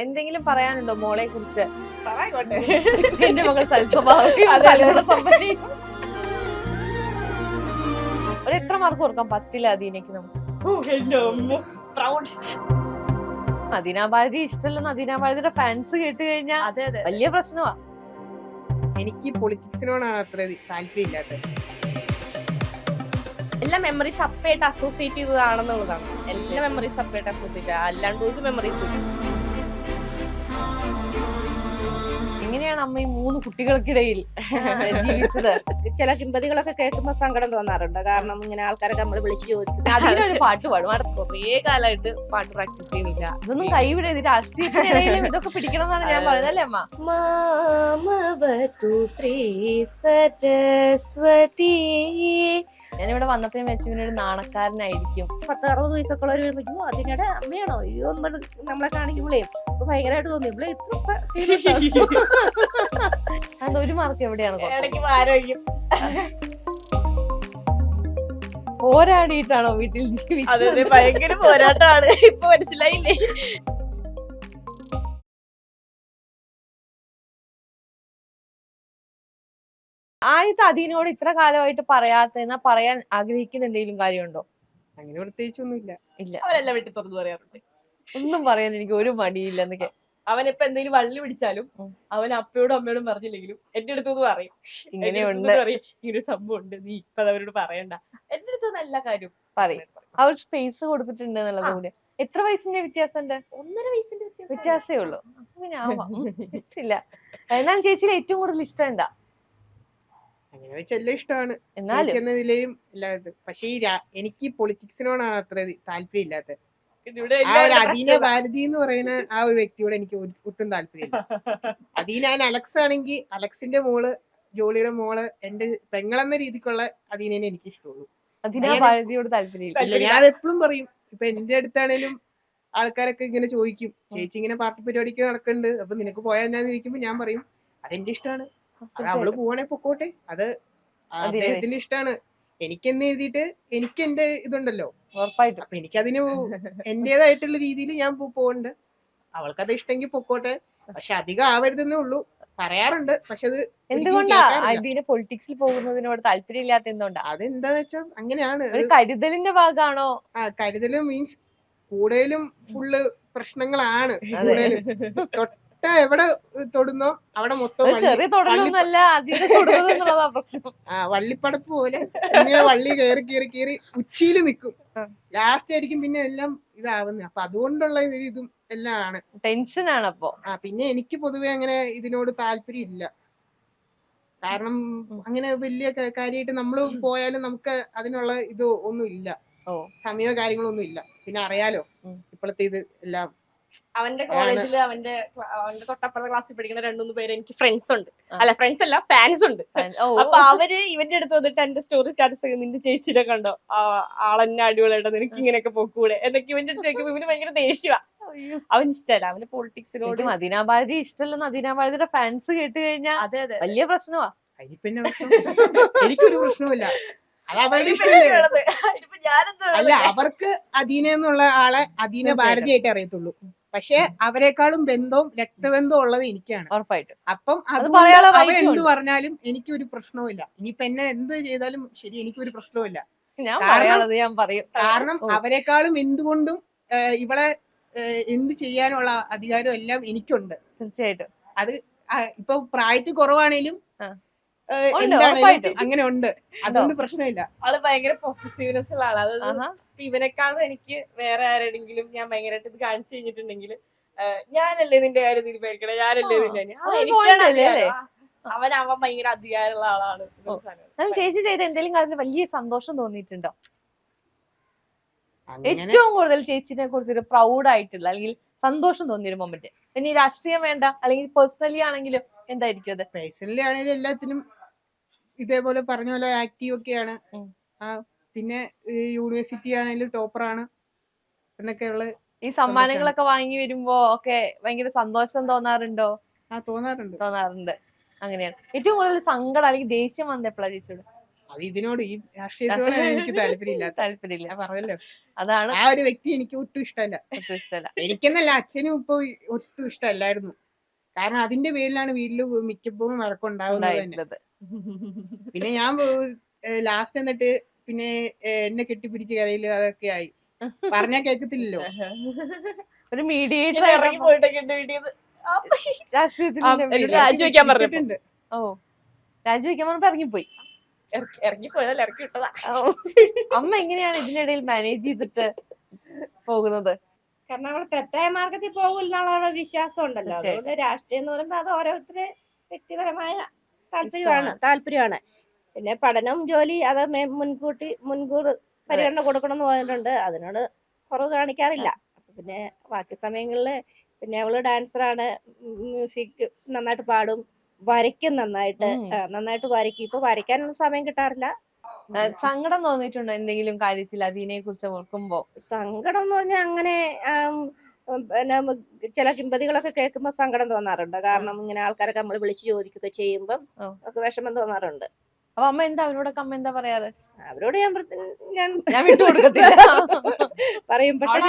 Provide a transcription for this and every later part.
എന്തെങ്കിലും പറയാനുണ്ടോ മോളെ കുറിച്ച്? പറയായിക്കോട്ടെ. എന്റെ മകൾ സൽസ്വഭാവിയും അതെ, അതെ. സൽഗുണ സമ്പന്നയും. ഒരു എത്ര മാർക്ക് കൊടുക്കാം 10 അദീനയ്ക്ക് നമുക്ക്? ഓ, എന്റെ അമ്മോ, proud. അദീന ഭാരതി ഇഷ്ടമല്ലെന്ന് അദീന ഭാരതിയുടെ ഫാൻസ് കേട്ട് കഴിഞ്ഞാൽ അതെ, അതെ. വലിയ പ്രശ്നമാ. എനിക്ക് പൊളിറ്റിക്സിനോടാണ് അത്ര താല്പര്യമില്ലാത്തത്. എല്ലാ മെമ്മറീസ് അപ്പയായിട്ട് അസോസിയേറ്റ് ചെയ്തതാണെന്നുള്ളതാണ്. എല്ലാ മെമ്മറീസ് അപ്പയായിട്ട് അസോസിയേറ്റ്, അല്ലാണ്ട് ഒരു മെമ്മറീസ് ഇല്ല. എങ്ങനെയാണ് അമ്മ ഈ 3 കുട്ടികൾക്കിടയിൽ ജീവിച്ചത്? ചില കിംബതികളൊക്കെ കേൾക്കുമ്പോ സങ്കടം തോന്നാറുണ്ട്. കാരണം ഇങ്ങനെ ആൾക്കാരൊക്കെ നമ്മൾ വിളിച്ചു ചോദിക്കുന്നത് അതിനൊരു പാട്ട് പാടും. അവിടെ കുറേ കാലമായിട്ട് പാട്ട് പ്രാക്ടീസ് ചെയ്യുന്നില്ല. ഇതൊന്നും കൈവിടരുത്. രാഷ്ട്രീയത്തിനിടയിലും ഇതൊക്കെ പിടിക്കണം എന്നാണ് ഞാൻ പറയുന്നത്, അല്ലേ അമ്മ? മാമവതു ശ്രീ സരസ്വതി. ഞാനിവിടെ വന്നപ്പോ വെച്ചുവിനൊരു നാണക്കാരനായിരിക്കും. 10-60 വയസ്സൊക്കെ ഉള്ളവർ വരുമ്പോ അയ്യോ അതിനിടെ അമ്മയാണോ അയ്യോ എന്ന് നമ്മളെ കാണിക്കുമ്പോഴേ ഭയങ്കരമായിട്ട് തോന്നി ഇവിടെ ഇത്ര അത് ഒരു മാർക്ക് എവിടെയാണ് ഇടയ്ക്ക് ആരോഗ്യം പോരാടിയിട്ടാണോ വീട്ടിൽ ജീവിച്ചത്? അതെ, ഭയങ്കര പോരാട്ടമാണ്. ഇപ്പൊ മനസ്സിലായില്ലേ? ആദ്യത്തെ അദീനോട് ഇത്ര കാലമായിട്ട് പറയാത്ത പറയാൻ ആഗ്രഹിക്കുന്ന എന്തെങ്കിലും കാര്യമുണ്ടോ? അങ്ങനെ പ്രത്യേകിച്ചൊന്നുമില്ല. ഇല്ല, അവരെല്ലാം വീട്ടിൽ തുറന്നു പറയാറുണ്ട്. ഒന്നും പറയാൻ എനിക്ക് ഒരു മടിയില്ല എന്നൊക്കെ. അവനിപ്പോ എന്തെങ്കിലും വള്ളി പിടിച്ചാലും അവൻ അപ്പയോടും അമ്മയോടും പറഞ്ഞില്ലെങ്കിലും എന്റെ അടുത്തൊന്ന് പറയും, ഇങ്ങനെയുണ്ട്, ഇങ്ങനൊരു സംഭവം ഉണ്ട്, നീ ഇപ്പൊ അവരോട് പറയണ്ട. എന്റെ അടുത്തൊന്നും എല്ലാ കാര്യവും പറയും. ആ ഒരു സ്പേസ് കൊടുത്തിട്ടുണ്ട് എന്നുള്ളത് കൂടി. എത്ര വയസ്സിന്റെ വ്യത്യാസം ഉണ്ട്? 1.5 വയസ്സിന്റെ വ്യത്യാസമേ ഉള്ളൂ. പിന്നെ ആവാം, തെറ്റില്ല. എന്നാലും ചേച്ചിയുടെ ഏറ്റവും കൂടുതൽ ഇഷ്ടം എന്താ? അങ്ങനെ വെച്ചാൽ എല്ലാം ഇഷ്ടമാണ് എന്നാലും എന്ന നിലയും എല്ലാവരും. പക്ഷെ ഈ എനിക്ക് പൊളിറ്റിക്സിനോടാണ് അത്ര താല്പര്യമില്ലാത്തത്. ആ ഒരു അദീന ഭാരതി എന്ന് പറയുന്ന ആ ഒരു വ്യക്തിയോട് എനിക്ക് ഒട്ടും താല്പര്യമില്ല. അദീന അലക്സ് ആണെങ്കിൽ അലക്സിന്റെ മോള്, ജോളിയുടെ മോള്, എന്റെ പെങ്ങളെന്ന രീതിക്കുള്ള അദീനനെ എനിക്ക് ഇഷ്ടമുള്ളൂ. അദീന ഭാരതിയോട് താല്പര്യമില്ല. ഞാൻ എപ്പോഴും പറയും, ഇപ്പൊ എന്റെ അടുത്താണേലും ആൾക്കാരൊക്കെ ഇങ്ങനെ ചോദിക്കും, ചേച്ചി ഇങ്ങനെ പാർട്ടി പരിപാടിക്ക് നടക്കുന്നുണ്ട്, അപ്പൊ നിനക്ക് പോയാ എന്നാന്ന് ചോദിക്കുമ്പോ ഞാൻ പറയും അതെന്റെ ഇഷ്ടമാണ്, അത് അവള് പോവാണെ പൊക്കോട്ടെ, അത് അദ്ദേഹത്തിന്റെ ഇഷ്ടമാണ്. എനിക്കെന്ന് എഴുതിയിട്ട് എനിക്ക് എന്റെ ഇതുണ്ടല്ലോ, ഉറപ്പായിട്ടും. അപ്പൊ എനിക്കതിന് എന്റേതായിട്ടുള്ള രീതിയിൽ ഞാൻ പോകണ്ട്. അവൾക്കത് ഇഷ്ടമെങ്കിൽ പൊക്കോട്ടെ, പക്ഷെ അധികം ആവരുതെന്നേ ഉള്ളൂ. പറയാറുണ്ട്, പക്ഷെ അത് എന്തുകൊണ്ടാ അദീന പൊളിറ്റിക്സിൽ പോകുന്നതിനോട് താല്പര്യം ഇല്ലാത്ത? എന്തുകൊണ്ടാ? അതെന്താന്ന് വെച്ചാൽ അങ്ങനെയാണ്. ഒരു കരുതലിന്റെ ഭാഗമാണോ? ആ കരുതല് മീൻസ് കൂടുതലും ഫുള്ള് പ്രശ്നങ്ങളാണ്. കൂടുതലും എവിടെ തൊടുന്നോ അവിടെ മൊത്തം ചെറിയ തൊടലൊന്നല്ല, അദീന തൊടുന്നതെന്നുള്ളതാ പ്രശ്നം. വള്ളിപ്പടപ്പ് പോലെ ഇങ്ങനെ വള്ളി കയറി കയറി കയറി ഉച്ചിയിൽ നിൽക്കും. ലാസ്റ്റ് ആയിരിക്കും പിന്നെ എല്ലാം ഇതാവുന്നത്. അപ്പൊ അതുകൊണ്ടുള്ള ഒരു ഇതും എല്ലാം ആണ്. ടെൻഷനാണ് അപ്പൊ. പിന്നെ എനിക്ക് പൊതുവെ അങ്ങനെ ഇതിനോട് താല്പര്യം ഇല്ല. കാരണം അങ്ങനെ വലിയ കാര്യമായിട്ട് നമ്മള് പോയാലും നമുക്ക് അതിനുള്ള ഇത് ഒന്നും ഇല്ല, സമയമോ കാര്യങ്ങളൊന്നും ഇല്ല. പിന്നെ അറിയാലോ ഇപ്പോഴത്തെ ഇത് എല്ലാം. അവന്റെ കോളേജിൽ അവന്റെ തൊട്ടപ്പുറത്തെ ക്ലാസ്സിൽ പഠിക്കുന്ന 2-3 പേര് എനിക്ക് ഫ്രണ്ട്സ് ഉണ്ട്. അല്ല, ഫ്രണ്ട്സ് അല്ല, ഫാൻസ് ഉണ്ട്. അപ്പൊ അവര് ഇവന്റെ അടുത്ത് വന്നിട്ട് എന്റെ സ്റ്റോറി സ്റ്റാറ്റസ് നിന്റെ ചേച്ചിനെ കണ്ടോ, ആളെന്നെ അടിപൊളിയായിട്ടോ, നിനക്ക് ഇങ്ങനെയൊക്കെ പോക്കൂടെ എന്നൊക്കെ ഇവന്റെ അടുത്ത് ചോദിക്കുമ്പോ ഇവന് ഭയങ്കര ദേഷ്യവാ. അവന് ഇഷ്ടമല്ല, അവന് പൊളിറ്റിക്സിനോട്. അദീന ഭാരതി ഇഷ്ടമല്ലെന്ന് അദീന ഭാരതിയുടെ ഫാൻസ് കേട്ട് കഴിഞ്ഞാൽ അതെ, അതെ, വലിയ പ്രശ്നമാ. എനിക്കൊരു പ്രശ്നവുമില്ല, അത് അവരുടെ ഇഷ്ടമല്ലേ. അല്ല, അവർക്ക് അദീന എന്നുള്ള ആളെ അദീന ഭാരതിയായിട്ട് അറിയത്തുള്ളൂ. പക്ഷെ അവരെക്കാളും ബന്ധവും രക്തബന്ധവും ഉള്ളത് എനിക്കാണ്. ഉറപ്പായിട്ടും. അപ്പം അവരെന്ത് പറഞ്ഞാലും എനിക്കൊരു പ്രശ്നവുമില്ല. ഇനിയിപ്പൊ എന്നെ എന്ത് ചെയ്താലും ശരി, എനിക്കൊരു പ്രശ്നവുമില്ല. കാരണം അവരെക്കാളും എന്തുകൊണ്ടും ഇവളെ എന്ത് ചെയ്യാനുള്ള അധികാരം എല്ലാം എനിക്കുണ്ട്. തീർച്ചയായിട്ടും. അത് ഇപ്പൊ പ്രായത്തിൽ കുറവാണേലും എന്താണേലും അങ്ങനെ ഉണ്ട്. അതുകൊണ്ട് പ്രശ്നമില്ല. ആള് ഭയങ്കര പോസസീവ്നെസ് ഉള്ള ആളാ. അതായത് ഇവനെക്കാളും എനിക്ക് വേറെ ആരെങ്കിലും ഞാൻ ഭയങ്കരമായിട്ട് ഇത് കാണിച്ചു കഴിഞ്ഞിട്ടുണ്ടെങ്കിൽ ഞാനല്ലേ നിന്റെ കാര്യം തീരുമാനിക്കണേ, ഞാനല്ലേ അവൻ ഭയങ്കര അധികാരമുള്ള ആളാണ്. ചേച്ചി ചെയ്ത എന്തെങ്കിലും കാര്യത്തിൽ വലിയ സന്തോഷം തോന്നിയിട്ടുണ്ടോ? ഏറ്റവും കൂടുതൽ ചേച്ചിനെ കുറിച്ചൊരു പ്രൗഡ് ആയിട്ടുള്ള അല്ലെങ്കിൽ സന്തോഷം തോന്നിയൊരു മൊമെന്റ്? ഇനി രാഷ്ട്രീയം വേണ്ട, അല്ലെങ്കിൽ പേഴ്സണലി ആണെങ്കിലും എന്തായിരിക്കും അത്? പേഴ്സണലി ആണെങ്കിലും എല്ലാത്തിനും ഇതേപോലെ പറഞ്ഞ പോലെ ആക്റ്റീവ് ഒക്കെയാണ്. പിന്നെ യൂണിവേഴ്സിറ്റി ആണെങ്കിലും ടോപ്പറാണ് എന്നൊക്കെയുള്ള. ഈ സമ്മാനങ്ങളൊക്കെ വാങ്ങി വരുമ്പോ ഒക്കെ ഭയങ്കര സന്തോഷം തോന്നാറുണ്ടോ? തോന്നാറുണ്ട്. അങ്ങനെയാണ്. ഏറ്റവും കൂടുതൽ സങ്കടം അല്ലെങ്കിൽ ദേഷ്യം വന്ന എപ്പോഴാ ചേച്ചിയോട്? അത് ഇതിനോട് ഈ രാഷ്ട്രീയത്തോടെ എനിക്ക് താല്പര്യമില്ലാത്ത താല്പര്യമില്ല. ഞാൻ പറഞ്ഞല്ലോ, അതാണ് ആ ഒരു വ്യക്തി എനിക്ക് ഒട്ടും ഇഷ്ടമല്ല. ഒട്ടും ഇഷ്ടമല്ല. എനിക്കെന്നല്ല, അച്ഛനും ഇപ്പൊ ഒട്ടും ഇഷ്ടമല്ലായിരുന്നു. കാരണം അതിന്റെ പേരിലാണ് വീട്ടില് മിക്കപ്പോഴും വഴക്കുണ്ടാവുന്നത് തന്നെ. ഉണ്ടായിട്ടുള്ളത്. പിന്നെ ഞാൻ ലാസ്റ്റ് എന്നിട്ട് പിന്നെ എന്നെ കെട്ടിപ്പിടിച്ച് കരയില് അതൊക്കെ ആയി. പറഞ്ഞാ കേൾക്കത്തില്ലല്ലോ. ഒരു മീഡിയേറ്റർ ഇങ്ങനെ ഇറങ്ങി പോയിട്ടൊക്കെ എന്റെ വീട്ടിൽ നിന്ന് രാഷ്ട്രീയത്തിൽ രാജിവെക്കാൻ പറഞ്ഞു. ഇട്ടിട്ടുണ്ട്. ഓ രാജിവെക്കാൻ പറഞ്ഞപ്പോ ഇറങ്ങിപ്പോയി. ഇറങ്ങി പോയതല്ല, ഇറക്കി വിട്ടതാ. അമ്മ എങ്ങനെയാണ് ഇതിനിടയിൽ മാനേജ് ചെയ്തിട്ട് പോകുന്നത്? കാരണം അവൾ തെറ്റായ മാർഗത്തിൽ പോകില്ലെന്നുള്ള വിശ്വാസം ഉണ്ടല്ലോ. അതുകൊണ്ട് രാഷ്ട്രീയം എന്ന് പറയുമ്പോൾ അത് ഓരോരുത്തരുടെ വ്യക്തിപരമായ താല്പര്യമാണ്. പിന്നെ പഠനം ജോലി അത് മുൻകൂർ പരിഗണന കൊടുക്കണം എന്ന് പറഞ്ഞിട്ടുണ്ട്. അതിനോട് കുറവ് കാണിക്കാറില്ല. അപ്പൊ പിന്നെ ബാക്കി സമയങ്ങളില് പിന്നെ അവള് ഡാൻസറാണ്, മ്യൂസിക് നന്നായിട്ട് പാടും, വരയ്ക്കും നന്നായിട്ട് വരയ്ക്കും. ഇപ്പൊ വരയ്ക്കാനൊന്നും സമയം കിട്ടാറില്ല. സങ്കടം തോന്നിയിട്ടുണ്ടോ എന്തെങ്കിലും കാര്യത്തിൽ അതിനെ കുറിച്ച് ഓർക്കുമ്പോ? സങ്കടം എന്ന് പറഞ്ഞാൽ അങ്ങനെ പിന്നെ ചില കിംവദികളൊക്കെ കേൾക്കുമ്പോൾ സങ്കടം തോന്നാറുണ്ട്. കാരണം ഇങ്ങനെ ആൾക്കാരൊക്കെ നമ്മൾ വിളിച്ചു ചോദിക്കുകയൊക്കെ ചെയ്യുമ്പം ഒക്കെ വിഷമം തോന്നാറുണ്ട്. അപ്പൊ അമ്മ എന്താ അവരോടൊക്കെ അമ്മ എന്താ പറയാറ്? അവരോട് ഞാൻ വിട്ടുകൊടുക്കത്തില്ല പറയും. പക്ഷെ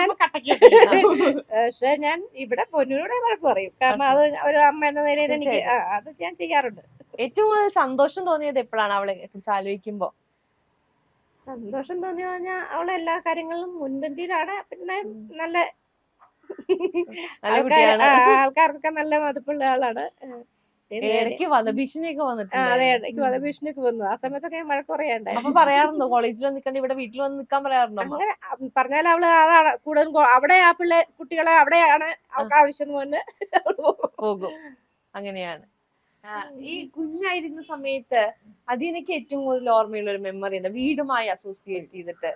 ഞാൻ ഇവിടെ പൊന്നൂടെ വഴക്ക് പറയും. കാരണം അത് ഒരു അമ്മ എന്ന നിലയിൽ എനിക്ക് അത് ഞാൻ ചെയ്യാറുണ്ട്. ഏറ്റവും കൂടുതൽ സന്തോഷം തോന്നിയത് എപ്പോഴാണ് അവളെ കുറിച്ച് ആലോചിക്കുമ്പോ? സന്തോഷം തോന്നി പറഞ്ഞാൽ അവളെ എല്ലാ കാര്യങ്ങളിലും മുൻപന്തിയിലാണ്. പിന്നെ നല്ല ആൾക്കാർക്കൊക്കെ നല്ല മതിപ്പുള്ള ആളാണ്. ഇടയ്ക്ക് വധഭീഷണിയൊക്കെ വന്നിട്ടുണ്ട്. അതെ, ഇടയ്ക്ക് വധഭീഷണിയൊക്കെ വന്നു. ആ സമയത്തൊക്കെ ഞാൻ വഴക്ക് പറയാണ്ട്. അപ്പൊ പറയാറുണ്ടോ കോളേജിൽ നിൽക്കണ്ട ഇവിടെ വീട്ടിൽ വന്ന് നിൽക്കാൻ പറയാറുണ്ടോ? അങ്ങനെ പറഞ്ഞാൽ അവള് അതാണ് കൂടുതലും അവിടെ ആ കുട്ടികളെ അവിടെയാണ് അവൾക്ക് ആവശ്യം പോലെ പോകും. അങ്ങനെയാണ്. ഈ കുഞ്ഞായിരുന്ന സമയത്ത് അതിനൊക്കെ ഏറ്റവും കൂടുതൽ ഓർമ്മയുള്ള ഒരു മെമ്മറി എന്താ വീടുമായി അസോസിയേറ്റ് ചെയ്തിട്ട്?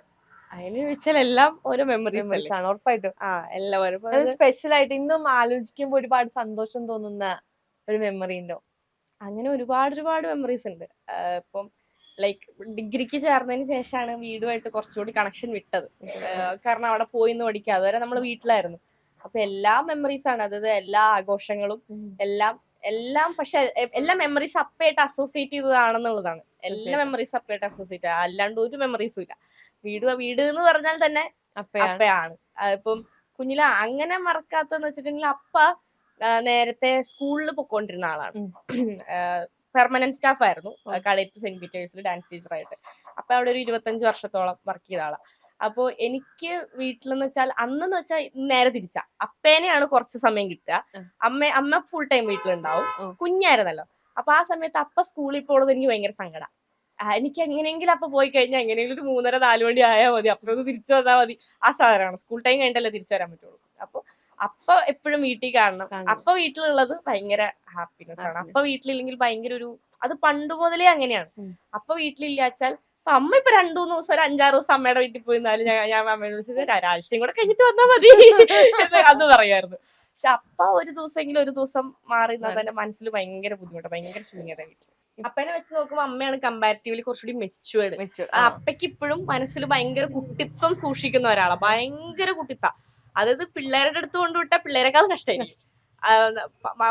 അതിന് ചോദിച്ചാൽ എല്ലാം ഓരോ മെമ്മറീസ് ആണ് ഉറപ്പായിട്ടും. എല്ലാം സ്പെഷ്യൽ ആയിട്ട് ഇന്നും ആലോചിക്കുമ്പോ ഒരുപാട് സന്തോഷം തോന്നുന്ന ഒരു മെമ്മറി ഉണ്ടോ? അങ്ങനെ ഒരുപാട് മെമ്മറീസ് ഉണ്ട്. ഇപ്പം ലൈക്ക് ഡിഗ്രിക്ക് ചേർന്നതിന് ശേഷമാണ് വീടുമായിട്ട് കുറച്ചുകൂടി കണക്ഷൻ വിട്ടത്. കാരണം അവിടെ പോയി നിന്ന് പഠിക്കുക, അതുവരെ നമ്മൾ വീട്ടിലായിരുന്നു. അപ്പൊ എല്ലാ മെമ്മറീസ് ആണ്, അതായത് എല്ലാ ആഘോഷങ്ങളും എല്ലാം പക്ഷെ എല്ലാ മെമ്മറീസ് അപ്പയായിട്ട് അസോസിയേറ്റ് ചെയ്തതാണെന്നുള്ളതാണ്. എല്ലാ മെമ്മറീസ് അപ്പയായിട്ട് അസോസിയേറ്റ്, അല്ലാണ്ട് ഒരു മെമ്മറീസും ഇല്ല. വീട് എന്ന് പറഞ്ഞാൽ തന്നെ അപ്പയാണ്. ഇപ്പം കുഞ്ഞില അങ്ങനെ മറക്കാത്തെന്ന് വെച്ചിട്ടുണ്ടെങ്കിൽ അപ്പ നേരത്തെ സ്കൂളിൽ പൊക്കോണ്ടിരുന്ന ആളാണ്. പെർമനന്റ് സ്റ്റാഫ് ആയിരുന്നു കടയത്ത് സെന്റ് പീറ്റേഴ്സിൽ ഡാൻസ് ടീച്ചറായിട്ട്. അപ്പൊ അവിടെ ഒരു 25 വർഷത്തോളം വർക്ക് ചെയ്ത ആളാണ്. അപ്പൊ എനിക്ക് വീട്ടിലെന്ന് വെച്ചാൽ അന്നെന്ന് വെച്ചാൽ നേരെ തിരിച്ചാ, അപ്പേനെയാണ് കുറച്ച് സമയം കിട്ടുക. അമ്മ ഫുൾ ടൈം വീട്ടിലുണ്ടാവും. കുഞ്ഞായിരുന്നല്ലോ. അപ്പൊ ആ സമയത്ത് അപ്പ സ്കൂളിൽ പോണത് എനിക്ക് ഭയങ്കര സങ്കടം. എനിക്ക് എങ്ങനെയെങ്കിലും അപ്പൊ പോയി കഴിഞ്ഞാൽ എങ്ങനെയെങ്കിലും ഒരു 3:30-4 മണി ആയാൽ മതി, അപ്പൊ ഒന്ന് തിരിച്ചു വന്നാൽ മതി. ആ സാധനമാണ്, സ്കൂൾ ടൈം കഴിഞ്ഞിട്ടല്ലേ തിരിച്ചു വരാൻ പറ്റുള്ളൂ. അപ്പൊ എപ്പോഴും വീട്ടിൽ കാണണം. അപ്പൊ വീട്ടിലുള്ളത് ഭയങ്കര ഹാപ്പിനെസ് ആണ്. അപ്പൊ വീട്ടിലില്ലെങ്കിൽ ഭയങ്കര ഒരു, അത് പണ്ട് മുതലേ അങ്ങനെയാണ്. അപ്പൊ വീട്ടിലില്ലാച്ചാൽ അപ്പൊ അമ്മ ഇപ്പൊ 2-3 ദിവസം ഒരു 5-6 ദിവസം അമ്മയുടെ വീട്ടിൽ പോയിരുന്നാലും ഞാൻ അമ്മയോട് വിളിച്ചത് ഒരാഴ്ചയും കൂടെ കഴിഞ്ഞിട്ട് വന്നാൽ മതി അത് പറയായിരുന്നു. പക്ഷെ അപ്പൊ ഒരു ദിവസം മാറി തന്നെ മനസ്സിൽ ഭയങ്കര ബുദ്ധിമുട്ടാണ്, ഭയങ്കര ശൂന്യത വീട്ടിൽ. അപ്പനെ വെച്ച് നോക്കുമ്പോ അമ്മയാണ് കമ്പാരിറ്റീവ്ലി കുറച്ചുകൂടി മെച്ചുവേർഡ്. അപ്പയ്ക്ക് ഇപ്പോഴും മനസ്സിൽ ഭയങ്കര കുട്ടിത്വം സൂക്ഷിക്കുന്ന ഒരാളാണ്, ഭയങ്കര കുട്ടിത്ത. അതായത് പിള്ളേരുടെ അടുത്ത് കൊണ്ടുവിട്ടാൽ പിള്ളേരെക്കാൾ കഷ്ടമായിരിക്കും.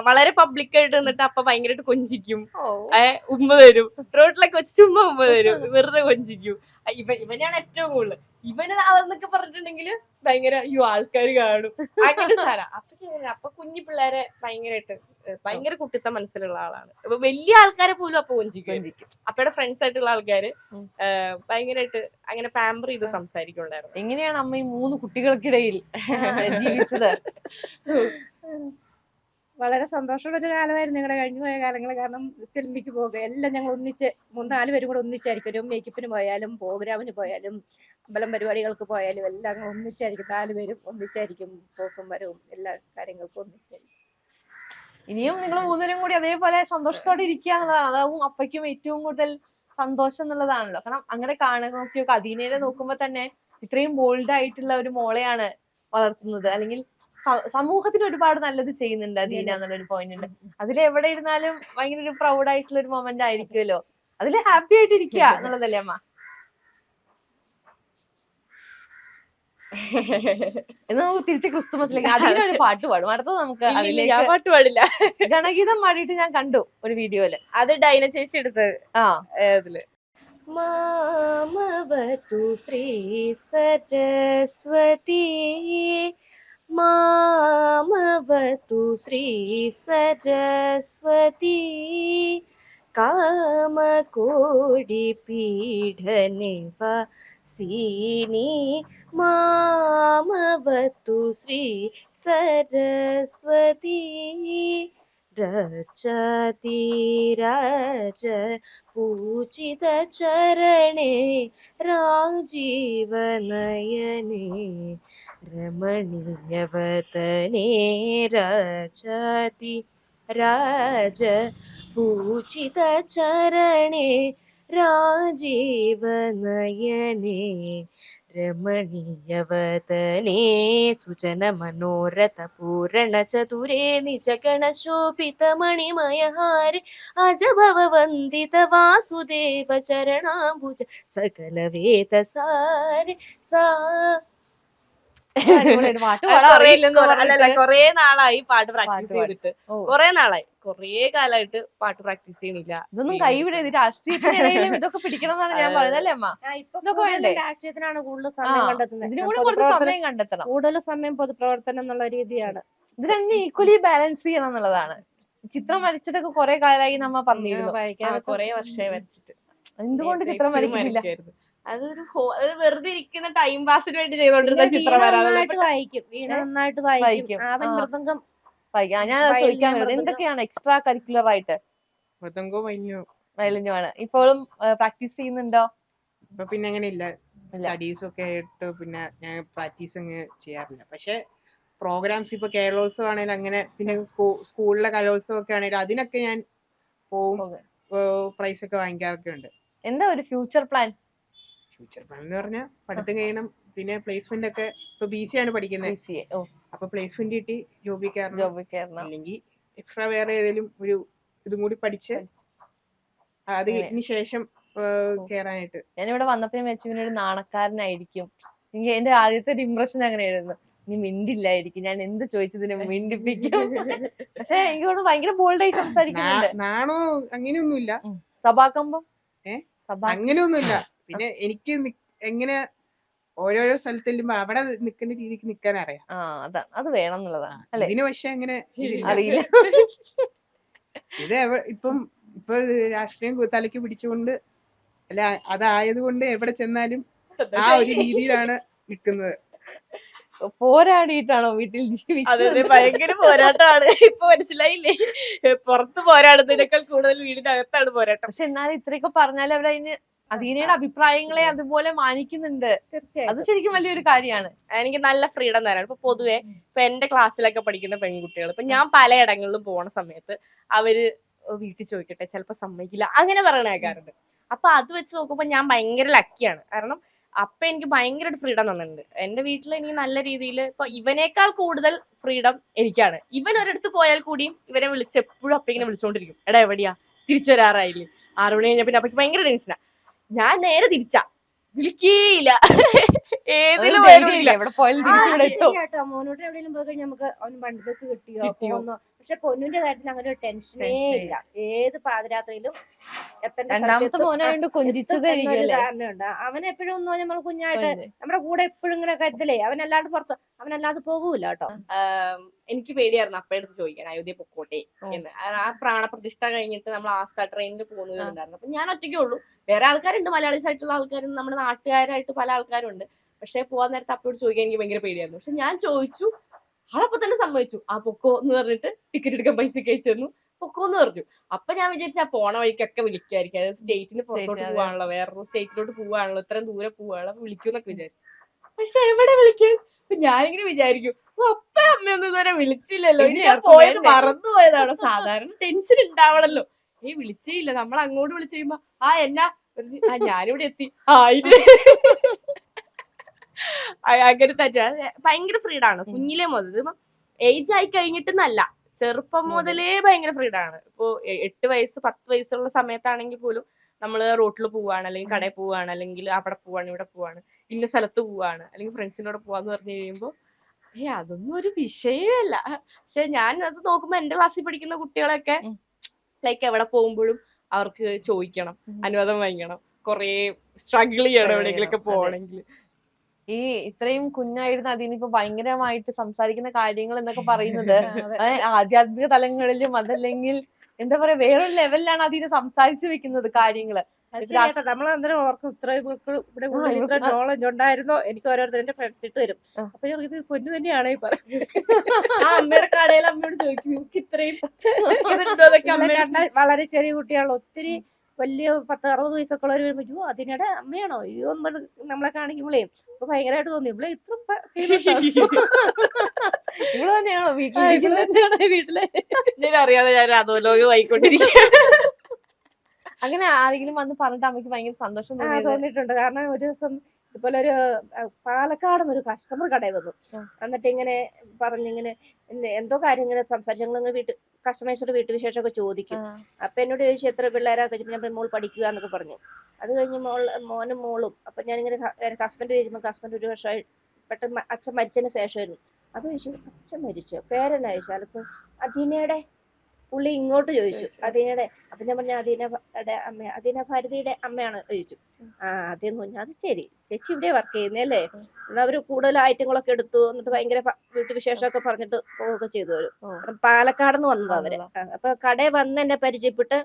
വളരെ പബ്ലിക്കായിട്ട് നിന്നിട്ട് അപ്പ ഭയങ്കരമായിട്ട് കൊഞ്ചിക്കും, ഉമ്മ തരും, റോട്ടിലൊക്കെ വെച്ച് ചുമ്മാ ഉമ്മ തരും, വെറുതെ കൊഞ്ചിക്കും. ഇവനാണ് ഏറ്റവും കൂടുതൽ. ഇവന് അതെന്നൊക്കെ പറഞ്ഞിട്ടുണ്ടെങ്കിൽ ഭയങ്കര ആൾക്കാർ കാണും, അങ്ങനെ സാധനം. അപ്പൊ കുഞ്ഞു പിള്ളേരെ ഭയങ്കര കുട്ടിത്ത മനസ്സിലുള്ള ആളാണ്. അപ്പൊ വലിയ ആൾക്കാരെ പോലും അപ്പൊ കൊഞ്ചിക്കും. അപ്പയുടെ ഫ്രണ്ട്സ് ആയിട്ടുള്ള ആൾക്കാര് ഭയങ്കരമായിട്ട് അങ്ങനെ പാമ്പർ ചെയ്ത് സംസാരിക്കുന്നുണ്ടായിരുന്നു. എങ്ങനെയാണ് അമ്മ ഈ 3 കുട്ടികൾക്കിടയിൽ ജീവിച്ചത്? വളരെ സന്തോഷമുള്ള ഒരു കാലമായിരുന്നു ഞങ്ങളുടെ കഴിഞ്ഞുപോയ കാലങ്ങൾ. കാരണം സിനിമയ്ക്ക് പോകുക എല്ലാം ഞങ്ങൾ ഒന്നിച്ച് 3-4 പേരും കൂടെ ഒന്നിച്ചായിരിക്കും. ഒരു മേക്കപ്പിന് പോയാലും പ്രോഗ്രാമിന് പോയാലും അമ്പലം പരിപാടികൾക്ക് പോയാലും എല്ലാം ഒന്നിച്ചായിരിക്കും. 4 പേരും ഒന്നിച്ചായിരിക്കും. പോക്കും വരവും എല്ലാ കാര്യങ്ങൾക്കും ഒന്നിച്ചായിരിക്കും. ഇനിയും നിങ്ങൾ 3 പേരും കൂടി അതേപോലെ സന്തോഷത്തോടെ ഇരിക്കുക എന്നുള്ളതാണ്. അതാവും അപ്പയ്ക്കും ഏറ്റവും കൂടുതൽ സന്തോഷം എന്നുള്ളതാണല്ലോ. കാരണം അങ്ങനെ നോക്കിയൊക്കെ അദീനയെ നോക്കുമ്പോ തന്നെ ഇത്രയും ബോൾഡ് ആയിട്ടുള്ള ഒരു മോളെയാണ് വളർത്തുന്നത്. അല്ലെങ്കിൽ സമൂഹത്തിന് ഒരുപാട് നല്ലത് ചെയ്യുന്നുണ്ട് അദീന എന്നുള്ളൊരു പോയിന്റ് ഉണ്ട്. അതിലെവിടെ ഇരുന്നാലും ഭയങ്കര ഒരു പ്രൗഡ് ആയിട്ടുള്ള ഒരു മൊമെന്റ് ആയിരിക്കുമല്ലോ. അതിൽ ഹാപ്പി ആയിട്ട് ഇരിക്കുക എന്നുള്ളതല്ലേ അമ്മ? എന്നാ നമുക്ക് തിരിച്ച് ക്രിസ്തുമസിലേക്ക് അതിനൊരു പാട്ട് പാടും. അടുത്തത് നമുക്ക് പാട്ട് പാടില്ല, ഗണഗീതം പാടിയിട്ട് ഞാൻ കണ്ടു ഒരു വീഡിയോയില്. അത് ഡൈന ചേച്ചി എടുത്തത്. അതില് മാമവതു ശ്രീ സരസ്വതി മാമവതു ശ്രീ സരസ്വതി കാമകോടി പീഠനിവാസിനി മാമവതു ശ്രീ സരസ്വതി രചതിരാജ പൂജിത ചരണേ രാജീവനയനേ രമണീയവദനേ രചതി രാജ പൂജിത ചരണേ രാജീവനയനേ രമണീയവദനേ സുജന മനോരഥ പൂരണ ചതുരേ നിജഗണ ശോഭിത മണിമയഹാരി അജഭവ വന്ദിത വാസുദേവ ചരണാംബുജ സകല വേദ സാരി സാ അടിപൊളിയായിട്ട് പാട്ട് പാടാൻ അറിയില്ലെന്ന് പറഞ്ഞിട്ട് കൊറേ നാളായി പാട്ട് പ്രാക്ടീസ് പാടി. ചെയ്തിട്ട് ഓ. കൊറേ നാളായി കൊറേ കാലമായിട്ട് പാട്ട് പ്രാക്ടീസ് ചെയ്യണില്ല. ഇതൊന്നും കൈവിടരുത്. രാഷ്ട്രീയത്തിനിടയിലും ഇതൊക്കെ പിടിക്കണം എന്നാണ് ഞാൻ പറയുന്നത് അല്ലേ അമ്മ? ഇപ്പൊ ഇതൊക്കെ കൂടുതൽ വേണ്ടേ? രാഷ്ട്രീയത്തിനാണ് കൂടുതൽ ആ, സമയം കണ്ടെത്തുന്നത്. ഇതിനും കൂടി കുറച്ച് സമയം കണ്ടെത്തണം. കൂടുതൽ സമയം പൊതുപ്രവർത്തനം എന്നുള്ള രീതിയാണ്. ഇത് രണ്ടും ഈക്വലി ബാലൻസ് ചെയ്യണം എന്നുള്ളതാണ്. ചിത്രം വരച്ചിട്ടൊക്കെ കുറെ കാലമായി നമ്മ പറഞ്ഞിരുന്നു. കൊറേ വർഷമായി വരച്ചിട്ട് എന്തുകൊണ്ട് ചിത്രം ഇപ്പോഴും വരയ്ക്കുന്നില്ല? വരയ്ക്കുമായിരുന്നു. അതൊരു അത് വെറുതെ ഇരിക്കുന്ന ടൈം പാസിന് വേണ്ടി ചെയ്തോണ്ടിരുന്ന ചിത്രം നന്നായിട്ട് വായിക്കും, വീണ നന്നായിട്ട് വായിക്കും. വായിക്കും. അവൻ ആ. മൃദംഗം ഞാൻ ചോദിക്കാൻ വരുന്നത് എന്തൊക്കെയാണ് എക്സ്ട്രാ കരിക്കുലർ ആയിട്ട്? മൃദംഗോ വൈന്യോ വയലിനുമാണ്. ഇപ്പോഴും പ്രാക്ടീസ് ചെയ്യുന്നുണ്ടോ? ഇപ്പൊ പിന്നെ അങ്ങനെ ഇല്ല. ഇല്ല. സ്റ്റഡീസ് ഒക്കെ ആയിട്ട് പിന്നെ ഞാൻ പ്രാക്ടീസ് അങ്ങനെ ചെയ്യാറില്ല. പക്ഷെ പ്രോഗ്രാംസ് ഇപ്പൊ കേരളോത്സവം ആണെങ്കിലും അങ്ങനെ പിന്നെ സ്കൂളിലെ കലോത്സവം ഒക്കെ ആണെങ്കിലും അതിനൊക്കെ ഞാൻ പോവും, പ്രൈസ് ഒക്കെ വാങ്ങിക്കാറൊക്കെ ഉണ്ട്. എന്താ ഒരു ഫ്യൂച്ചർ പ്ലാൻ? ഫ്യൂച്ചർ പ്ലാൻ എന്ന് പറഞ്ഞാൽ പഠിത്തം കഴിയണം, പിന്നെ പ്ലേസ്മെന്റ് ഒക്കെ ഇപ്പൊ BCA ആണ് പഠിക്കുന്നത്. BCA. ഓ, അപ്പൊ പ്ലേസ്മെന്റ് കിട്ടി ജോബിൽ കയറണം, ജോബിൽ കയറണം. അല്ലെങ്കിൽ എക്സ്ട്രാ വേറെ ഏതെങ്കിലും ഒരു ഇതും കൂടി പഠിച്ച് അതിന് ശേഷം കേറാനായിട്ട്. ഞാനിവിടെ വന്നപ്പോ ഞാൻ വെച്ചു ഒരു നാണക്കാരനായിരിക്കും. എനിക്ക് എന്റെ ആദ്യത്തെ ഒരു ഇംപ്രഷൻ അങ്ങനെയായിരുന്നു. ഇനി മിണ്ടില്ലായിരിക്കും, ഞാൻ എന്ത് ചോദിച്ചതിനും മിണ്ടിപ്പിക്കും. പക്ഷെ എനിക്ക് തോന്നുന്നു ഭയങ്കര ബോൾഡായി സംസാരിക്കുന്നുണ്ട്. നാണോ അങ്ങനെയൊന്നുമില്ല, സഭാകമ്പം അങ്ങനെയൊന്നുമില്ല. പിന്നെ എനിക്ക് എങ്ങനെ ഓരോരോ സ്ഥലത്ത് ചെല്ലുമ്പോ അവിടെ നിൽക്കുന്ന രീതിക്ക് നിക്കാൻ അറിയാം. അതാണ്, അത് വേണം എന്നുള്ളതാണ് അല്ലെ? ഇതിന് പക്ഷെ അങ്ങനെ അറിയില്ല. ഇത് ഇപ്പൊ രാഷ്ട്രീയം തലയ്ക്ക് പിടിച്ചുകൊണ്ട് അല്ല, അതായത് കൊണ്ട് എവിടെ ചെന്നാലും ആ ഒരു രീതിയിലാണ് നിൽക്കുന്നത്. പോരാടിയിട്ടാണോ വീട്ടിൽ അതെ ജീവിക്കുന്നത്? ഭയങ്കര പോരാട്ടമാണ്. ഇപ്പൊ മനസ്സിലായില്ലേ? പുറത്ത് പോരാടുന്നതിനേക്കാൾ കൂടുതൽ വീടിനകത്താണ് പോരാട്ടം. പക്ഷെ എന്നാലും ഇത്രയൊക്കെ പറഞ്ഞാലും അവരതിന് അദീനയുടെ അഭിപ്രായങ്ങളെ അതുപോലെ മാനിക്കുന്നുണ്ട്. അത് തീർച്ചയായും ശരിക്കും വലിയൊരു കാര്യമാണ്. എനിക്ക് നല്ല ഫ്രീഡം തരാണ്. ഇപ്പൊ പൊതുവെ ഇപ്പൊ എന്റെ ക്ലാസ്സിലൊക്കെ പഠിക്കുന്ന പെൺകുട്ടികൾ ഇപ്പൊ ഞാൻ പലയിടങ്ങളിലും പോണ സമയത്ത് അവര് വീട്ടിൽ ചോദിക്കട്ടെ ചിലപ്പോ സമ്മതിക്കില്ല അങ്ങനെ പറയണ കേൾക്കാറുണ്ട്. അപ്പൊ അത് വെച്ച് നോക്കുമ്പോ ഞാൻ ഭയങ്കര ലക്കിയാണ്. കാരണം അപ്പൊ എനിക്ക് ഭയങ്കര ഫ്രീഡം തന്നിട്ടുണ്ട്. എന്റെ വീട്ടിൽ എനിക്ക് നല്ല രീതിയിൽ ഇപ്പൊ ഇവനേക്കാൾ കൂടുതൽ ഫ്രീഡം എനിക്കാണ്. ഇവൻ ഒരിടത്ത് പോയാൽ കൂടിയും ഇവനെ വിളിച്ച് എപ്പോഴും അപ്പൊ ഇങ്ങനെ വിളിച്ചോണ്ടിരിക്കും, എടാ എവിടെയാ, തിരിച്ചു വരാറായില്ലേ, 6 മണി കഴിഞ്ഞ പിന്നെ അപ്പൊ ഭയങ്കര ടെൻഷനാ. ഞാൻ നേരെ തിരിച്ചാ, വിളിക്കേയില്ല. ഏതിലും എവിടെ പോയാലും തിരിച്ചിവിടെ എത്തും. ശരിയാട്ടോ. മോനോട് എവിടെയെങ്കിലും പോയി കഴിഞ്ഞാൽ നമുക്ക് അവന് വണ്ടി ബസ് കിട്ടിയോ പോന്നോ. പക്ഷെ പൊന്നുന്റെ കാര്യത്തിൽ അങ്ങനെ ഒരു ടെൻഷനേ ഇല്ല. ഏത് പാതിരാത്രിയിലും രണ്ടാമത്തെ മോനായോണ്ട് കൊഞ്ചിച്ചതായിരിക്കും. ധാരണയുണ്ട്. അവൻ എപ്പോഴും ഒന്നും നമ്മൾ കുഞ്ഞായിട്ട് നമ്മുടെ കൂടെ എപ്പോഴും ഇങ്ങനെ കരുതലേ. അവനല്ലാണ്ട് പുറത്ത് അവനല്ലാതെ പോകൂല കേട്ടോ. എനിക്ക് പേടിയായിരുന്നു അപ്പഴടുത്ത് ചോദിക്കാൻ അയോധ്യ പൊക്കോട്ടെ എന്ന്. ആ പ്രാണപ്രതിഷ്ഠ കഴിഞ്ഞിട്ട് നമ്മൾ ആസ്ഥ ട്രെയിനിൽ പോകുന്നതുണ്ടായിരുന്നു. അപ്പൊ ഞാൻ ഒറ്റയ്ക്കേ ഉള്ളൂ, വേറെ ആൾക്കാരുണ്ട്, മലയാളീസ് ആയിട്ടുള്ള ആൾക്കാരും നമ്മുടെ നാട്ടുകാരായിട്ട് പല ആൾക്കാരുണ്ട്. പക്ഷെ പോവാൻ നേരത്തെ അപ്പോഴും ചോദിക്കാൻ എനിക്ക് ഭയങ്കര പേടിയായിരുന്നു. പക്ഷെ ഞാൻ ചോദിച്ചു, ആളപ്പൊ തന്നെ സമ്മതിച്ചു. ആ പൊക്കോ എന്ന് പറഞ്ഞിട്ട് ടിക്കറ്റ് എടുക്കാൻ പൈസ അയച്ചു തന്നു, പൊക്കോ എന്ന് പറഞ്ഞു. അപ്പൊ ഞാൻ വിചാരിച്ചു ആ പോണ വഴിക്കൊക്കെ വിളിക്കായിരിക്കും, അതായത് സ്റ്റേറ്റിന് പുറത്തോട്ട് പോവാണല്ലോ, വേറൊരു സ്റ്റേറ്റിലോട്ട് പോവാണല്ലോ, ഇത്രയും ദൂരെ പോവാണല്ലോ, അപ്പൊ വിളിക്കൂന്നൊക്കെ വിചാരിച്ചു. പക്ഷെ എവിടെ വിളിക്കാൻ? അപ്പൊ ഞാനിങ്ങനെ വിചാരിക്കും, അപ്പ അമ്മയൊന്നും ഇതുവരെ വിളിച്ചില്ലല്ലോ, ഇനി ഞാൻ പോയത് മറന്നുപോയതാണോ? സാധാരണ ടെൻഷൻ ഉണ്ടാവണല്ലോ. വിളിച്ചേ ഇല്ല, നമ്മൾ അങ്ങോട്ട് വിളിച്ചു കഴിയുമ്പോ എന്നാ ഞാനിവിടെ എത്തി അങ്ങനെ തന്നെ. ഭയങ്കര ഫ്രീഡാണ് കുഞ്ഞിലേ മുതൽ. ഏജ് ആയി കഴിഞ്ഞിട്ടെന്നല്ല, ചെറുപ്പം മുതലേ ഭയങ്കര ഫ്രീഡാണ്. ഇപ്പൊ 8 വയസ്സ് 10 വയസ്സുള്ള സമയത്താണെങ്കിൽ പോലും നമ്മള് റോട്ടിൽ പോവാണ്, അല്ലെങ്കിൽ കടയിൽ പോവാണ്, അല്ലെങ്കിൽ അവിടെ പോവാണ്, ഇവിടെ പോവാണ്, ഇന്ന സ്ഥലത്ത് പോവാണ്, അല്ലെങ്കിൽ ഫ്രണ്ട്സിനോട് പോവാന്ന് പറഞ്ഞു കഴിയുമ്പോ അതൊന്നും ഒരു വിഷയമല്ല. പക്ഷെ ഞാൻ അത് നോക്കുമ്പോ എന്റെ ക്ലാസ്സിൽ പഠിക്കുന്ന കുട്ടികളൊക്കെ ലൈക്ക് എവിടെ പോകുമ്പോഴും അവർക്ക് ചോദിക്കണം, അനുവാദം വാങ്ങിക്കണം, കൊറേ സ്ട്രഗിൾ ചെയ്യണം Struggle എവിടെയെങ്കിലൊക്കെ ചെയ്യണം, അതെ. പോകണമെങ്കിൽ. ഈ ഇത്രയും കുഞ്ഞായിരുന്ന അതിനിപ്പോ ഭയങ്കരമായിട്ട് സംസാരിക്കുന്ന കാര്യങ്ങൾ എന്നൊക്കെ പറയുന്നത് ആധ്യാത്മിക തലങ്ങളിലും അതല്ലെങ്കിൽ എന്താ പറയാ വേറൊരു ലെവലിലാണ് അതിന് സംസാരിച്ചു വെക്കുന്നത് കാര്യങ്ങള്. നമ്മൾ അന്നേരം ഓർക്കും ഇത്ര ഇവർക്ക് ഇവിടെ ഉള്ളിൽ ഇത്ര നോളജ് ഉണ്ടായിരുന്നോ. എനിക്ക് ഓരോരുത്തർ എന്റെ ഫ്രണ്ട്സ് ഇട്ട് വരും. അപ്പൊ ഞാൻ ഇത് പൊന്നു തന്നെയാണ് ഈ പറയുന്നത്. ആ അമ്മയുടെ കടയിൽ അമ്മയോട് ചോദിക്കും "ഇവക്ക് ഇത്രയും ഇതുണ്ടോ?" എന്നൊക്കെ അമ്മ വളരെ ചെറിയ കുട്ടികൾ ഒത്തിരി വലിയ 10-60 വയസ്സൊക്കെ ഉള്ളവർ വരുമ്പോ അയ്യോ അതിനിടെ അമ്മയാണോ അയ്യോ എന്ന് പറഞ്ഞ് നമ്മളെ കാണിക്കുമ്പോഴേ അപ്പൊ ഭയങ്കരമായിട്ട് തോന്നി ഇവിടെ ഇത്ര ഇവള് തന്നെയാണോ വീട്ടിലിരിക്കുന്നത്? വീട്ടിലെ ഞാൻ അറിയാതെ ഞാൻ അധോലോകം ആയിക്കൊണ്ടിരിക്കുകയാണ്. അങ്ങനെ ആരെങ്കിലും വന്ന് പറഞ്ഞിട്ട് അമ്മയ്ക്ക് ഭയങ്കര സന്തോഷം തോന്നിയത്? തോന്നിയിട്ടുണ്ട്. കാരണം ഒരു ദിവസം ഇതുപോലെ ഒരു പാലക്കാട് ഒരു കസ്റ്റമർ കടയിൽ വന്നു. എന്നിട്ട് ഇങ്ങനെ പറഞ്ഞിങ്ങനെ എന്തോ കാര്യം ഇങ്ങനെ സംസാരിച്ചു. ഞങ്ങൾ കസ്റ്റമേഴ്സിന്റെ വീട്ടുവിശേഷമൊക്കെ ചോദിക്കും. അപ്പൊ എന്നോട് ചോദിച്ചു എത്ര പിള്ളേരൊക്കെ ചോദിച്ചു. ഞാൻ മോൾ പഠിക്കുക എന്നൊക്കെ പറഞ്ഞു. അത് കഴിഞ്ഞ് മോനും മോളും. അപ്പൊ ഞാനിങ്ങനെ ഹസ്ബൻഡ് ചോദിക്കുമ്പോൾ ഹസ്ബൻഡ് ഒരു വർഷമായി പെട്ടെന്ന് അച്ഛൻ മരിച്ചതിന് ശേഷമായിരുന്നു. അപ്പൊ ചോദിച്ചു അച്ഛൻ മരിച്ചോ? പേരെന്നാ ചോദിച്ചു. അലക്സ് അദീനയുടെ പുള്ളി ഇങ്ങോട്ട് ചോദിച്ചു അദീനയുടെ. അപ്പൊ ഞാൻ പറഞ്ഞു അദീനയുടെ അമ്മ അദീന ഭാരതിയുടെ അമ്മയാണ് ചോദിച്ചു. അതെന്ന് പറഞ്ഞു അത് ശരി ചേച്ചി ഇവിടെ വർക്ക് ചെയ്യുന്നല്ലേ. അവര് കൂടുതൽ ഐറ്റങ്ങളൊക്കെ എടുത്തു. എന്നിട്ട് ഭയങ്കര വീട്ടുവിശേഷമൊക്കെ പറഞ്ഞിട്ട് പോവുകയൊക്കെ ചെയ്തു. അവര് പാലക്കാട് നിന്ന് വന്നത് അവര്. അപ്പൊ കടയിൽ വന്ന് എന്നെ പരിചയപ്പെട്ട്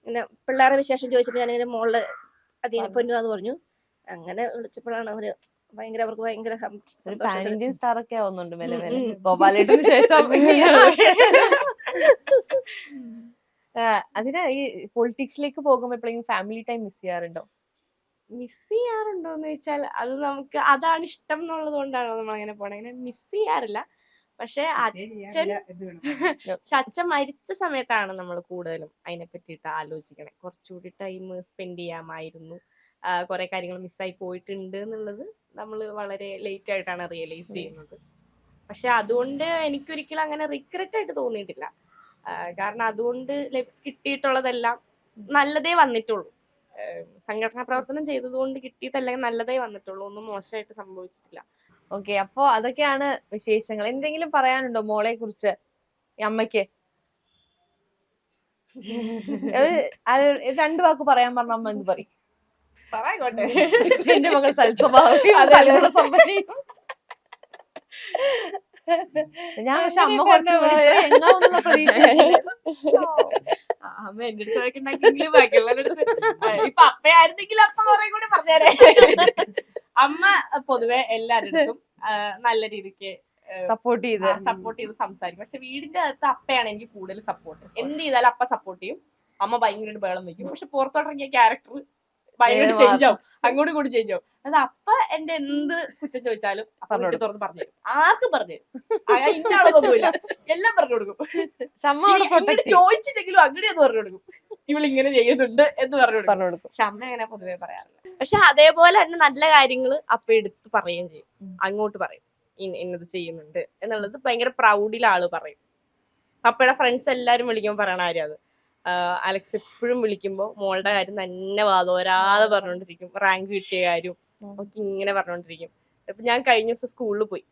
പിന്നെ പിള്ളേരുടെ വിശേഷം ചോദിച്ചപ്പോ ഞാനിങ്ങനെ മോളില് അദീന പൊന്നുവാന്ന് പറഞ്ഞു. അങ്ങനെ വിളിച്ചപ്പോഴാണ് അവര് ഭയങ്കര അവർക്ക് ഭയങ്കര ഇന്ത്യൻ സ്റ്റാർ ഒക്കെ ആവുന്നുണ്ട് മെല്ലെ മെല്ലെ ഗോപാലേട്ടന് ശേഷം. അതിന് ഈ പൊളിറ്റിക്സിലേക്ക് പോകുമ്പോ എപ്പോഴെങ്കിലും ഫാമിലി ടൈം മിസ് ചെയ്യാറുണ്ടോ? മിസ് ചെയ്യാറുണ്ടോന്ന് ചോദിച്ചാൽ അത് നമുക്ക് അതാണ് ഇഷ്ടം എന്നുള്ളത് കൊണ്ടാണോ നമ്മൾ അങ്ങനെ പോണേ. അങ്ങനെ മിസ് ചെയ്യാറില്ല. പക്ഷെ അച്ഛൻ മരിച്ച സമയത്താണ് നമ്മൾ കൂടുതലും അതിനെ പറ്റിയിട്ട് ആലോചിക്കണേ. കുറച്ചുകൂടി ടൈം സ്പെൻഡ് ചെയ്യാമായിരുന്നു. കുറെ കാര്യങ്ങൾ മിസ്സായി പോയിട്ടുണ്ട് എന്നുള്ളത് നമ്മൾ വളരെ ലേറ്റ് ആയിട്ടാണ് റിയലൈസ് ചെയ്യുന്നത്. പക്ഷെ അതുകൊണ്ട് എനിക്കൊരിക്കലും അങ്ങനെ റിഗ്രറ്റ് ആയിട്ട് തോന്നിയിട്ടില്ല. കാരണം അതുകൊണ്ട് കിട്ടിയിട്ടുള്ളതെല്ലാം നല്ലതേ വന്നിട്ടുള്ളൂ. സംഘടനാ പ്രവർത്തനം ചെയ്തതുകൊണ്ട് കിട്ടിയതല്ലെങ്കിൽ നല്ലതേ വന്നിട്ടുള്ളൂ. ഒന്നും മോശമായിട്ട് സംഭവിച്ചിട്ടില്ല. ഓക്കെ, അപ്പൊ അതൊക്കെയാണ് വിശേഷങ്ങൾ. എന്തെങ്കിലും പറയാനുണ്ടോ മോളെ കുറിച്ച് അമ്മയ്ക്ക്? രണ്ടു വാക്ക് പറയാൻ പറഞ്ഞ അമ്മ എന്ത് പറയും? പറയായിക്കോട്ടെ. എന്റെ മകൾ സൽസ്വഭാവം. ഞാൻ പക്ഷെ അമ്മ കുറച്ച് എങ്ങാവുന്നുള്ള പ്രതീക്ഷ അമ്മ എന്റെ അടുത്ത് ബാക്കിയുള്ളവരുടെ ഇപ്പൊ അപ്പയായിരുന്നെങ്കിൽ അപ്പ കുറെ കൂടി പറഞ്ഞേരെ. അമ്മ പൊതുവെ എല്ലാവരുടെ നല്ല രീതിക്ക് സപ്പോർട്ട് ചെയ്ത് സംസാരിക്കും. പക്ഷെ വീടിന്റെ അകത്ത് അപ്പയാണ് എനിക്ക് കൂടുതൽ സപ്പോർട്ട്. എന്ത് ചെയ്താലും അപ്പ സപ്പോർട്ട് ചെയ്യും. അമ്മ ഭയങ്കര ബഹളം വെക്കും. പക്ഷെ പുറത്തോട്ടിറങ്ങിയ ക്യാരക്ടർ ഭയങ്കര ചേഞ്ച് ആവും. അങ്ങോട്ടും കൂടി ചേഞ്ച് ആവും. അത് അപ്പ എന്റെ എന്ത് കുറ്റം ചോദിച്ചാലും തുറന്ന് പറഞ്ഞു തരും. ആർക്കും പറഞ്ഞു തരും. ഇന്നാളൊന്നുമില്ല, എല്ലാം പറഞ്ഞു കൊടുക്കും. ചോദിച്ചിട്ടെങ്കിലും അങ്ങനെ ഒന്ന് പറഞ്ഞു കൊടുക്കും. ഇവളിങ്ങനെ ചെയ്യുന്നുണ്ട് എന്ന് പറഞ്ഞു കൊടുക്കും. പക്ഷെ അമ്മ അങ്ങനെ പൊതുവെ പറയാറില്ല. പക്ഷെ അതേപോലെ തന്നെ നല്ല കാര്യങ്ങൾ അപ്പ എടുത്ത് പറയുകയും ചെയ്യും. അങ്ങോട്ട് പറയും ഇന്നത് ചെയ്യുന്നുണ്ട് എന്നുള്ളത് ഭയങ്കര പ്രൗഡിൽ ആള് പറയും. അപ്പയുടെ ഫ്രണ്ട്സ് എല്ലാരും വിളിക്കുമ്പോൾ പറയണ കാര്യം അത്. അലക്സ് എപ്പോഴും വിളിക്കുമ്പോ മോളുടെ കാര്യം തന്നെ വാതോരാതെ പറഞ്ഞോണ്ടിരിക്കും. റാങ്ക് കിട്ടിയ കാര്യം ഒക്കെ ഇങ്ങനെ പറഞ്ഞോണ്ടിരിക്കും. ഇപ്പൊ ഞാൻ കഴിഞ്ഞ ദിവസം സ്കൂളിൽ പോയി.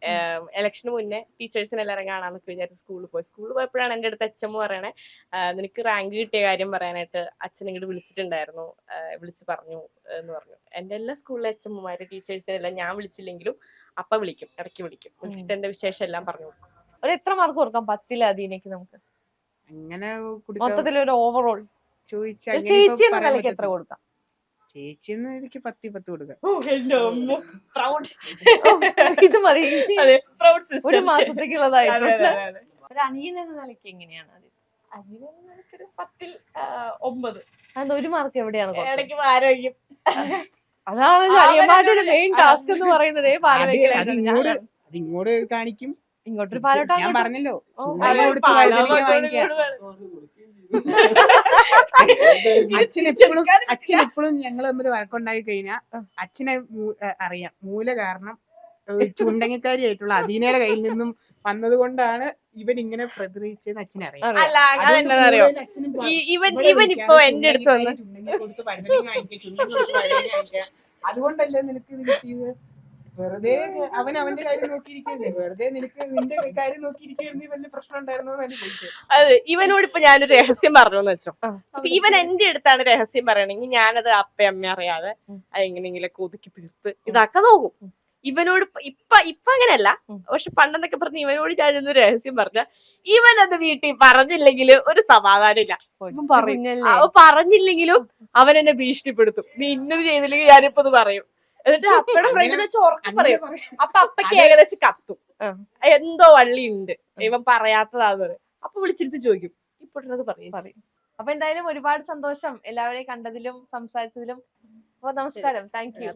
ഇലക്ഷന് മുന്നേ ടീച്ചേഴ്സിനെ എല്ലാവരും കാണാന്നൊക്കെ വിചാരിച്ച് സ്കൂളിൽ പോയപ്പോഴാണ് എന്റെ അടുത്ത് അച്ഛമ്മ പറയണേ നിനക്ക് റാങ്ക് കിട്ടിയ കാര്യം പറയാനായിട്ട് അച്ഛൻ ഇങ്ങോട്ട് വിളിച്ചിട്ടുണ്ടായിരുന്നു, വിളിച്ച് പറഞ്ഞു എന്ന് പറഞ്ഞു. എന്റെ എല്ലാ സ്കൂളിലെ അച്ഛമ്മമാര് ടീച്ചേഴ്സിനെല്ലാം ഞാൻ വിളിച്ചില്ലെങ്കിലും അപ്പ വിളിക്കും, ഇടയ്ക്ക് വിളിച്ചിട്ട് എന്റെ വിശേഷം എല്ലാം പറഞ്ഞു കൊടുക്കും. ഒരു എത്ര മാർക്ക് കൊടുക്കാം 10 അതിനേക്ക് നമുക്ക് അങ്ങനെ മൊത്തത്തിലൊരു ഓവറോൾ ചോദിച്ചാൽ ചേച്ചി എന്ന നിലയ്ക്ക് എത്ര കൊടുക്കാം? ചേച്ചി എന്ന നിലയ്ക്ക് 10 കൊടുക്കാം. ഇത് മതി, ഒരു മാസത്തേക്കുള്ളതായിട്ട്. ഒരു അനിയൻ എന്ന നിലയ്ക്ക് എങ്ങനെയാണ്? അത് ഒരു മാർക്ക് എവിടെയാണ്? അതാണ് അനിയന്മാരുടെ ഒരു മെയിൻ ടാസ്ക് എന്ന് പറയുന്നത്. ഇങ്ങോട്ട് കാണിക്കും, ഇങ്ങോട്ടൊരു പാലോട്ടാ. ഞാൻ പറഞ്ഞല്ലോ അച്ഛൻ എപ്പോഴും ഞങ്ങൾ തമ്മിൽ വഴക്കുണ്ടായി കഴിഞ്ഞാൽ അച്ഛനെ അറിയാം മൂല കാരണം ചുണ്ടങ്ങക്കാരിയായിട്ടുള്ള അദീനയുടെ കയ്യിൽ നിന്നും വന്നത് കൊണ്ടാണ് ഇവൻ ഇങ്ങനെ പ്രതികരിച്ചതെന്ന് അച്ഛനറിയാം. അതുകൊണ്ടല്ലേ നിനക്ക് ഇത് കിട്ടിയത്? വെറുതെ അവൻ അവന്റെ കാര്യം നോക്കിയിരിക്കണ്ടേ, വെറുതെ നിനക്ക് നിന്റെ കാര്യം നോക്കിയിരിക്കുന്ന വലിയ പ്രശ്നം ഉണ്ടായിരുന്നോ എന്നാണ് ചോദിച്ചത്. അതെ, ഇവനോട് ഇപ്പൊ ഞാനൊരു രഹസ്യം പറഞ്ഞോന്ന് വെച്ചോ, അപ്പൊ ഇവൻ എന്റെ അടുത്താണ് രഹസ്യം പറയണെങ്കിൽ ഞാനത് അമ്മ അറിയാതെ അതെങ്ങനെയെങ്കിലൊക്കെ ഒതുക്കി തീർത്ത് ഇതാക്കാൻ നോക്കും. ഇവനോട് ഇപ്പൊ അങ്ങനെയല്ല, പക്ഷെ പണ്ടെന്നൊക്കെ പറഞ്ഞ് ഇവനോട് ഞാനൊന്ന് രഹസ്യം പറഞ്ഞ ഇവനത് വീട്ടിൽ പറഞ്ഞില്ലെങ്കിൽ ഒരു സമാധാനം ഇല്ല. ഇവൻ പറയും, അവൻ പറഞ്ഞില്ലെങ്കിലും അവൻ എന്നെ ഭീഷണിപ്പെടുത്തും, നീ ഇന്നത് ചെയ്തില്ലെങ്കിൽ ഞാനിപ്പോ ഇത് പറയും. എന്നിട്ട് അപ്പയുടെ ഫ്രണ്ടിൽ വെച്ച് ഉറക്കം പറയും. അപ്പൊ അപ്പയ്ക്ക് ഏകദേശം കത്തും, എന്തോ വള്ളി ഉണ്ട് ഇവൻ പറയാത്തതാന്ന്. അപ്പൊ വിളിച്ചിരുത്തി ചോദിക്കും, ഇപ്പോഴത് പറയും. അപ്പൊ എന്തായാലും ഒരുപാട് സന്തോഷം എല്ലാവരെയും കണ്ടതിലും സംസാരിച്ചതിലും. അപ്പൊ നമസ്കാരം, താങ്ക് യു.